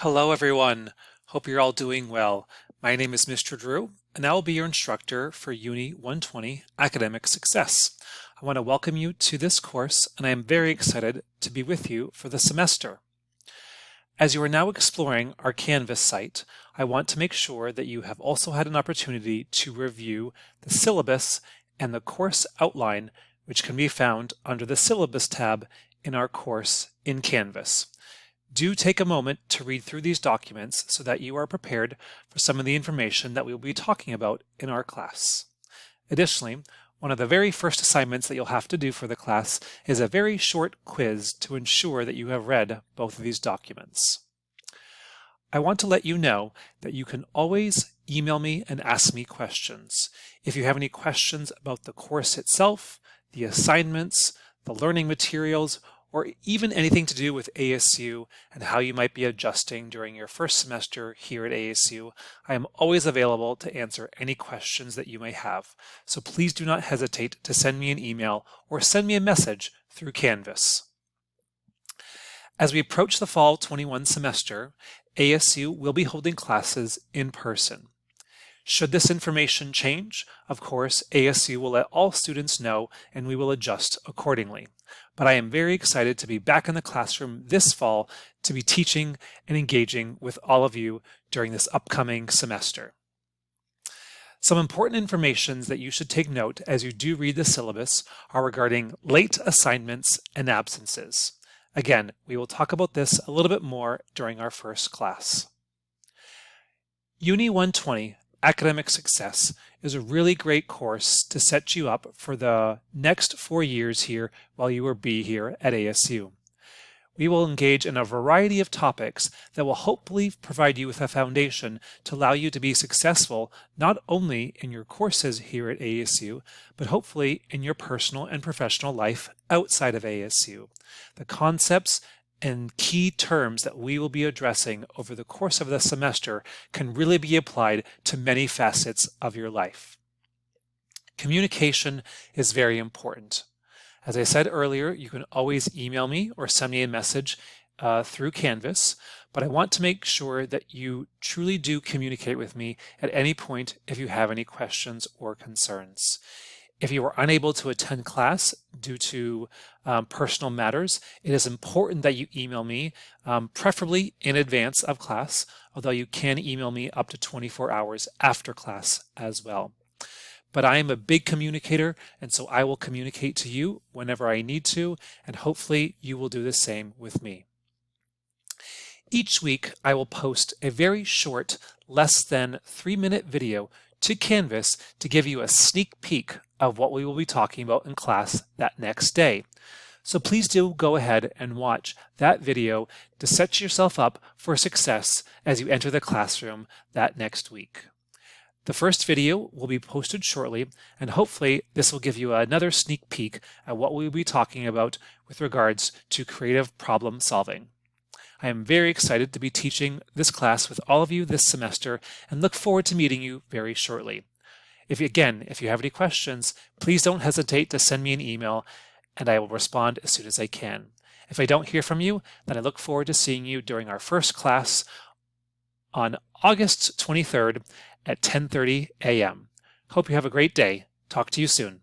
Hello everyone, hope you're all doing well. My name is Mr. Drew and I will be your instructor for UNI 120 Academic Success. I want to welcome you to this course and I am very excited to be with you for the semester. As you are now exploring our Canvas site, I want to make sure that you have also had an opportunity to review the syllabus and the course outline, which can be found under the Syllabus tab in our course in Canvas. Do take a moment to read through these documents so that you are prepared for some of the information that we will be talking about in our class. Additionally, one of the very first assignments that you'll have to do for the class is a very short quiz to ensure that you have read both of these documents. I want to let you know that you can always email me and ask me questions. If you have any questions about the course itself, the assignments, the learning materials, or even anything to do with ASU and how you might be adjusting during your first semester here at ASU, I am always available to answer any questions that you may have. So please do not hesitate to send me an email or send me a message through Canvas. As we approach the fall 21 semester, ASU will be holding classes in person. Should this information change, of course, ASU will let all students know and we will adjust accordingly. But I am very excited to be back in the classroom this fall to be teaching and engaging with all of you during this upcoming semester. Some important information that you should take note as you do read the syllabus are regarding late assignments and absences. Again, we will talk about this a little bit more during our first class. UNI 120 Academic Success is a really great course to set you up for the next 4 years here while you will be here at ASU. We will engage in a variety of topics that will hopefully provide you with a foundation to allow you to be successful not only in your courses here at ASU, but hopefully in your personal and professional life outside of ASU. The concepts and key terms that we will be addressing over the course of the semester can really be applied to many facets of your life. Communication is very important. As I said earlier, you can always email me or send me a message through Canvas, but I want to make sure that you truly do communicate with me at any point if you have any questions or concerns. If you are unable to attend class due to personal matters, it is important that you email me, preferably in advance of class, although you can email me up to 24 hours after class as well. But I am a big communicator, and so I will communicate to you whenever I need to, and hopefully you will do the same with me. Each week, I will post a very short, less than 3-minute video to Canvas to give you a sneak peek of what we will be talking about in class that next day. So please do go ahead and watch that video to set yourself up for success as you enter the classroom that next week. The first video will be posted shortly, and hopefully this will give you another sneak peek at what we will be talking about with regards to creative problem solving. I am very excited to be teaching this class with all of you this semester and look forward to meeting you very shortly. If you have any questions, please don't hesitate to send me an email and I will respond as soon as I can. If I don't hear from you, then I look forward to seeing you during our first class on August 23rd at 10:30 a.m. Hope you have a great day. Talk to you soon.